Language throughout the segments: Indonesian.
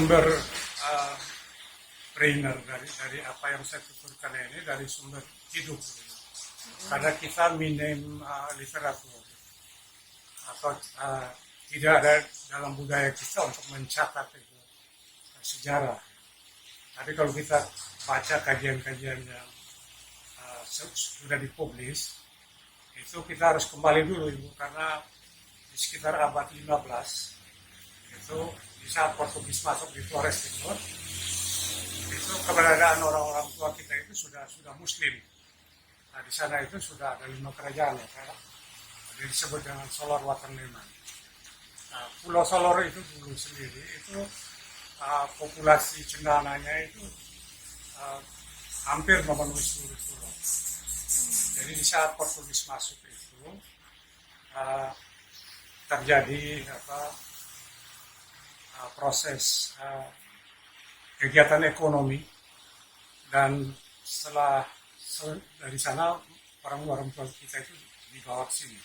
sumber brainer dari apa yang saya tuturkan ini dari sumber hidup. Karena kita minim literatur atau tidak ada dalam budaya kita untuk mencatat itu sejarah. Tapi kalau kita baca kajian-kajian yang sudah dipublis, itu kita harus kembali dulu Ibu, karena di sekitar abad 15 itu di saat Portugis masuk di Flores Timur, itu keberadaan orang-orang tua kita itu sudah Muslim. Nah, di sana itu sudah ada 5 kerajaan ya, kan? Jadi disebut dengan Solor Waterleman. Nah, Pulau Solor itu dulu sendiri itu populasi cendananya itu hampir memenuhi seluruh pulau. Jadi di saat Portugis masuk itu terjadi proses kegiatan ekonomi, dan setelah dari sana orang tua kita itu dibawa ke sini.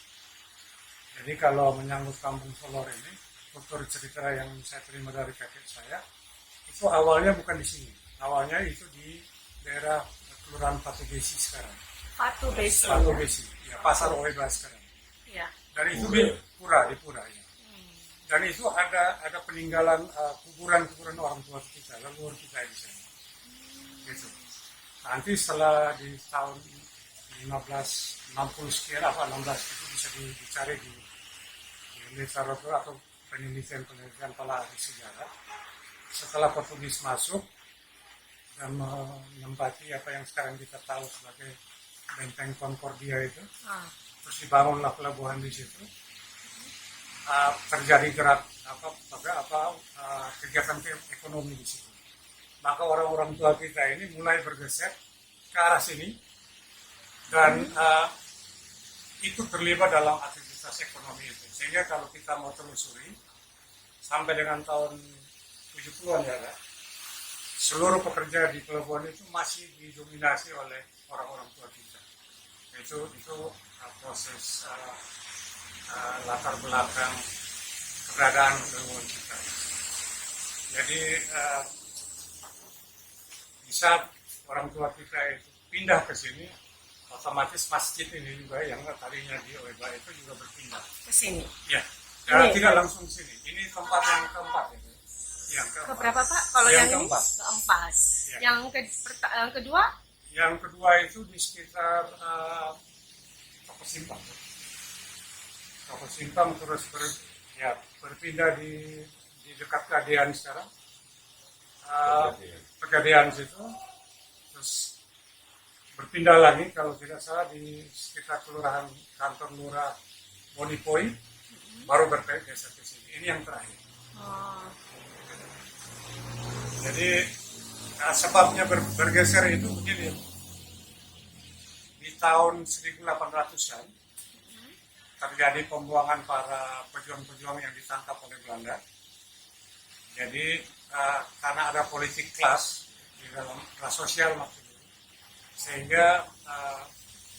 Jadi kalau menyangkut Kampung Solor ini, tutur cerita yang saya terima dari kakek saya, itu awalnya bukan di sini. Awalnya itu di daerah Kelurahan Patu Besi sekarang. Patu Besi, ya, Pasar Oeba sekarang. Ya. Dan itu di Pura ya. Dan itu ada peninggalan kuburan orang tua kita, leluhur kita di sana. Gitu. Nanti setelah di tahun 1560 sekian, 16 itu bisa dicari di literatur atau penelitian telah di sejarah. Setelah Portugis masuk dan menempati apa yang sekarang kita tahu sebagai Benteng Concordia itu, terus dibangunlah pelabuhan di situ. Terjadi gerak kegiatan ekonomi di situ. Maka orang-orang tua kita ini mulai bergeser ke arah sini, dan itu terlibat dalam aktivitas ekonomi itu. Sehingga kalau kita mau telusuri sampai dengan tahun 70-an ya, seluruh pekerja di pelabuhan itu masih didominasi oleh orang-orang tua kita. Itu proses latar belakang keberadaan leluhur kita. Jadi bisa orang tua kita itu pindah ke sini, otomatis masjid ini juga yang tadinya di Oeba itu juga berpindah ke sini. Ya, tidak langsung sini. Ini tempat yang keempat itu. Yang keempat. Keberapa Pak? Kalau yang keempat. Ini keempat. Ya. Yang kedua? Yang kedua itu di sekitar Toko Simpang terus berpindah di dekat Kadean sekarang. Pegadaian situ, terus berpindah lagi kalau tidak salah di sekitar kelurahan kantor lurah Bonipoi, baru bergeser ke sini. Ini yang terakhir. Jadi sebabnya bergeser itu begini, di tahun 1800-an terjadi pembuangan para pejuang-pejuang yang ditangkap oleh Belanda. Jadi karena ada politik kelas di dalam kelas sosial maksudnya, sehingga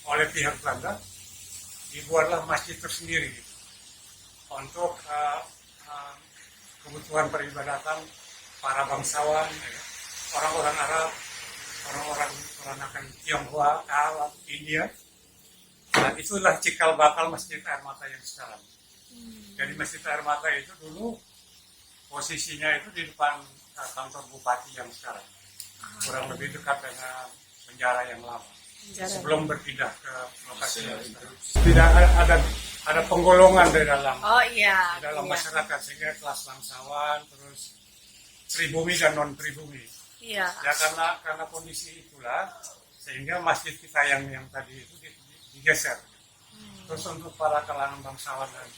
oleh pihak Belanda dibuatlah masjid tersendiri gitu, untuk kebutuhan peribadatan para bangsawan, orang-orang Arab, orang-orang peranakan Tionghoa, India. Dan itulah cikal bakal Masjid Air Mata yang sekarang. Jadi Masjid Air Mata itu dulu posisinya itu di depan kantor bupati yang sekarang, kurang lebih dekat dengan penjara yang lama. Sebelum berpindah ke lokasi yang sekarang. Tidak ada penggolongan di dalam masyarakat, sehingga kelas bangsawan, terus pribumi dan non pribumi. Ya karena kondisi itulah sehingga masjid kita yang tadi itu digeser. Terus untuk para kalangan bangsawan dan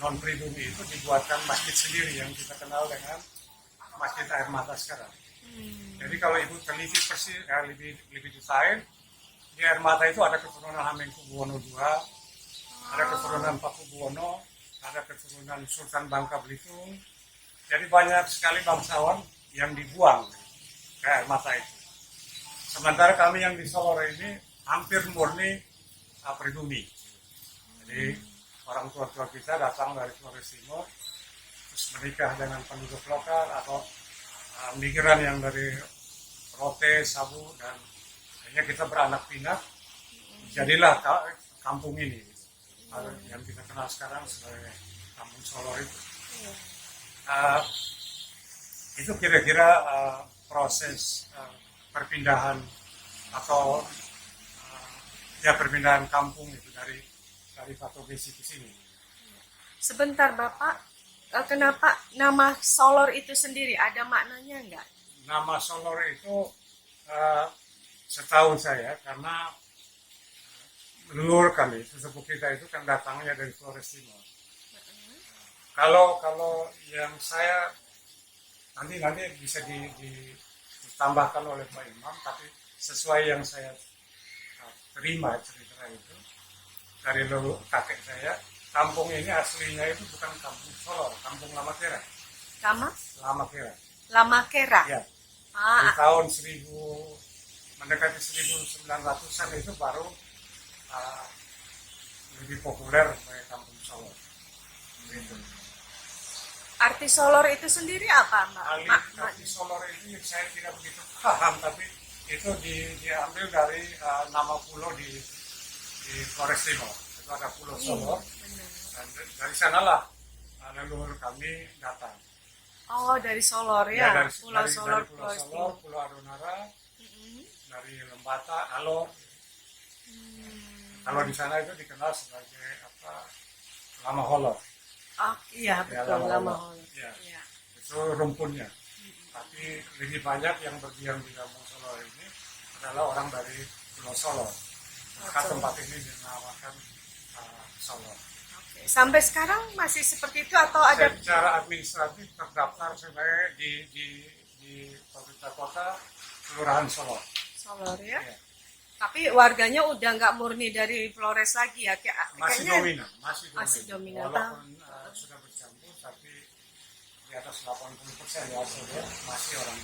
non pribumi itu dibuatkan masjid sendiri yang kita kenal dengan Masjid Air Mata sekarang. Jadi kalau ibu teliti persis lebih detail, di Air Mata itu ada keturunan Hamengkubuwono II, ada keturunan Pakubuwono, ada keturunan Sultan Bangka Belitung. Jadi banyak sekali bangsawan yang dibuang ke Air Mata itu. Sementara kami yang di Solor ini hampir murni pribumi. Jadi orang tua-tua kita datang dari Flores Timur, terus menikah dengan penduduk lokal atau migran yang dari Rote, Sabu, dan akhirnya kita beranak pinak, jadilah kampung ini yang kita kenal sekarang sebagai Kampung Solor itu. Itu kira-kira proses perpindahan atau perpindahan kampung itu dari Pato Gesi ke sini. Sebentar Bapak, kenapa nama Solor itu sendiri ada maknanya enggak? Nama Solor itu setahu saya karena leluhur kami, sesepuh kita itu kan datangnya dari Flores Timur. Kalau yang saya nanti bisa ditambahkan oleh Pak Imam, tapi sesuai yang saya terima cerita itu dari leluhur kakek saya, kampung ini aslinya itu bukan Kampung Solor, Kampung Lamakera. Lamakera. Lamakera. Ya. Di tahun mendekati 1900-an itu baru lebih populer sebagai Kampung Solor. Gitu. Arti Solor itu sendiri apa, Mbak? Arti Solor ini saya tidak begitu paham, tapi itu diambil dari nama pulau di Flores Timur. Itu ada Pulau Solor, dan dari sanalah leluhur kami datang. Oh, dari Solor ya? Pulau Solor, Pulau Adonara, dari Lembata, Alor. Kalau di sana itu dikenal sebagai Lama Holor. Oh iya, betul, Lama Holor. Ya. Itu rumpunnya. Tapi lebih banyak yang berdiam di Kampung Solor ini adalah orang dari Pulau Solor. Maka tempat ini dinamakan Solor. Sampai sekarang masih seperti itu atau ada? Secara administratif terdaftar sebagai di pemerintah kota Kelurahan Solor. Solor ya? Tapi warganya udah nggak murni dari Flores lagi ya? Masih dominan. Dominan. Walaupun sudah bercampur, tapi di atas 80% ya hasilnya masih orang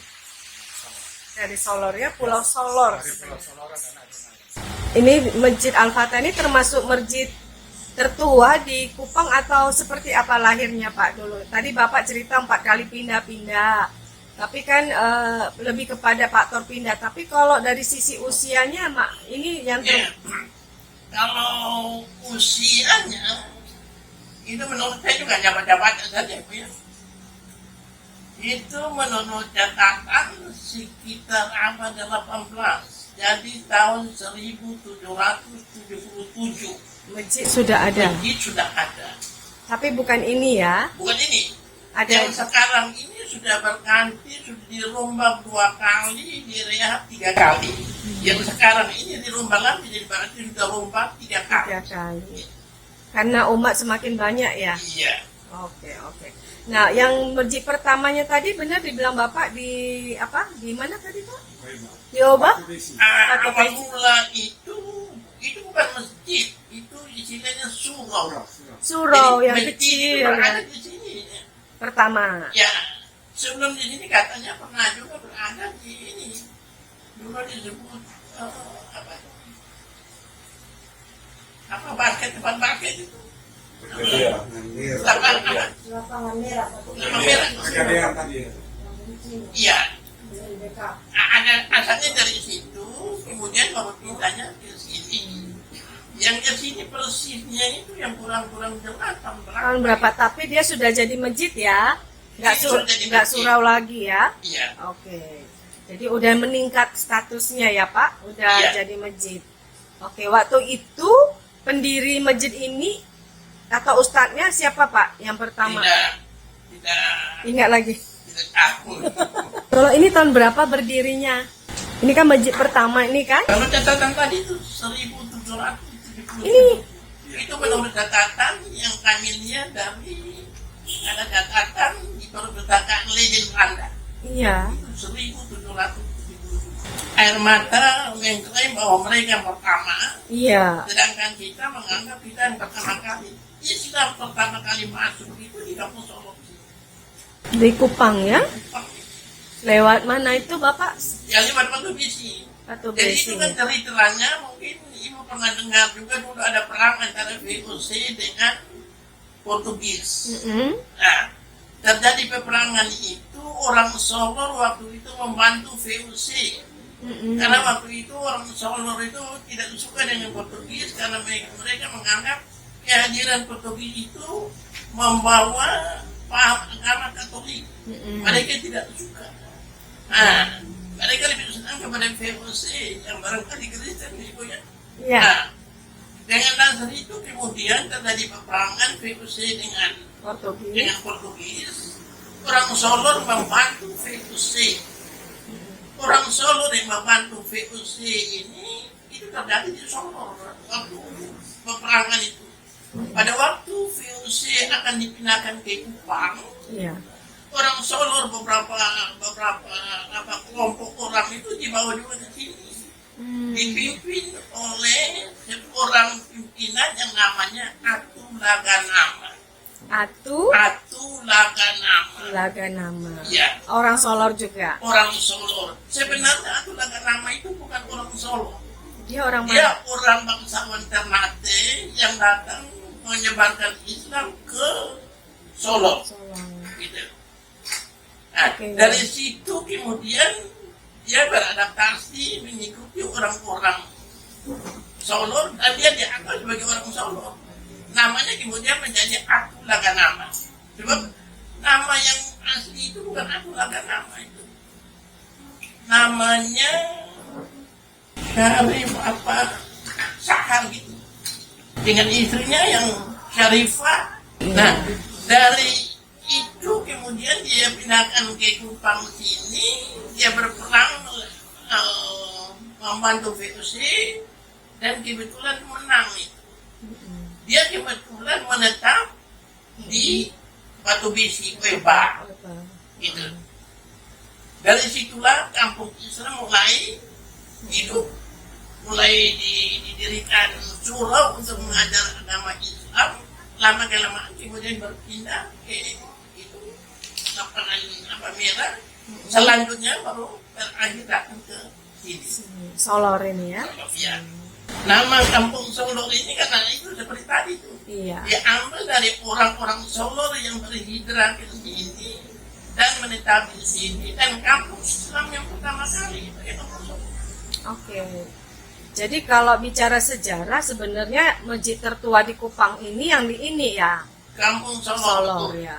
Solor. Dari Solor ya, Pulau Solor. Dari Pulau Solor dan Adonara. Ini Masjid Al-Fatah ini termasuk masjid tertua di Kupang atau seperti apa lahirnya Pak dulu? Tadi Bapak cerita 4 kali pindah-pindah. Tapi kan lebih kepada faktor pindah. Tapi kalau dari sisi usianya, ini yang kalau usianya itu menurut saya juga jabat-jabat saja Bu ya. Itu menurut catatan sekitar abad 18. Jadi tahun 1777 masjid sudah ada. Masjid sudah ada. Tapi bukan ini ya? Bukan ini. Ada. Yang sekarang ini sudah berganti, sudah dirombak 2 kali, direhab 3 kali. Yang sekarang ini dirombak lagi, jadi berarti sudah rombak 3 kali. 3 kali. Karena umat semakin banyak ya? Iya. Oke. Nah, yang masjid pertamanya tadi benar dibilang Bapak di mana tadi Pak? Di Oba? Awal mula itu bukan masjid, itu istilahnya Surau yang masjid kecil. berada di sini. Pertama. Ya, sebelum di sini katanya pernah juga berada di ini. Dulu disebut apa basket, tempat basket itu. Lapangan merah. Iya. Ada asalnya dari situ, kemudian baru pindahnya ke sini. Yang ke sini persisnya itu yang kurang jelas Tahun berapa? Tapi dia sudah jadi masjid ya? Nggak surau lagi ya? Iya. Oke. Jadi udah meningkat statusnya ya Pak? Udah Iya. jadi masjid. Oke, waktu itu pendiri masjid ini atau ustadznya siapa Pak yang pertama? Tidak Ingat lagi. takut. Kalau ini tahun berapa berdirinya? Ini kan masjid pertama ini kan? Kalau catatan tadi itu 1770. Ini Itu menurut catatan yang kami lihat dari ada catatan di perpustakaan Lenin Belanda. iya. 1770. Air mata mengklaim bahwa mereka yang pertama, Iya. sedangkan kita menganggap kita yang pertama kali. Islam pertama kali masuk itu di Kampung Solor. Di Kupang ya? Lewat mana itu Bapak? Ya lewat Batu Besi. Batu Jadi Besi. itu kan ceritanya mungkin Ibu pernah dengar juga dulu ada perang antara VOC dengan Portugis. Mm-mm. Nah, terjadi peperangan itu orang Solor waktu itu membantu VOC. Karena waktu itu orang Solor itu tidak suka dengan Portugis karena mereka menganggap kehadiran Portugis itu membawa paham agama Katolik. Mereka tidak suka. Nah, mereka lebih senang kepada VOC yang barangkali Kristen gitu ya. Nah, dengan dasar itu kemudian terjadi peperangan VOC dengan Portugis. Orang Solor membantu VOC. Orang Solor yang membantu VOC ini itu terjadi di Solor waktu peperangan itu. Pada waktu VOC akan dipindahkan ke Kupang, orang Solor beberapa kelompok orang itu dibawa juga ke sini, dipimpin oleh seorang pimpinan yang namanya Atu Laganama. Atu Laganama. Ya. Orang Solor juga. Orang Solor. Sebenarnya Atu Laganama itu bukan orang Solor. Dia orang mana? Dia orang bangsawan Ternate yang datang menyebarkan Islam ke Solo. Gitu. Nah, dari situ kemudian dia beradaptasi mengikuti orang-orang Solo dan dia dianggap sebagai orang Solo. Namanya kemudian menjadi Atu Laganama. Sebab nama yang asli itu bukan Atu Laganama itu. Namanya Syarif Sahar gitu. Dengan istrinya yang Syarifah. Nah, dari itu kemudian dia pindahkan ke Kupang sini, dia berperang membantu VOC dan kebetulan menang itu. Dia kebetulan menetap di Batu Besi, Weba. Gitu. Dari situlah kampung Islam mulai hidup, mulai didirikan surau untuk mengajar agama Islam. Lama-kelamaan kemudian berpindah ke itu lapangan merah. Selanjutnya baru terakhir datang ke sini. Solor ini ya. Ya. Nama kampung Solor ini karena itu seperti tadi itu. Iya. Diambil dari orang-orang Solor yang berhijrah ke sini dan menetap di sini, dan kampung Islam yang pertama kali itu kampung Solor. Oke. Jadi kalau bicara sejarah sebenarnya masjid tertua di Kupang ini yang di ini ya. Kampung Solor. Solor ya.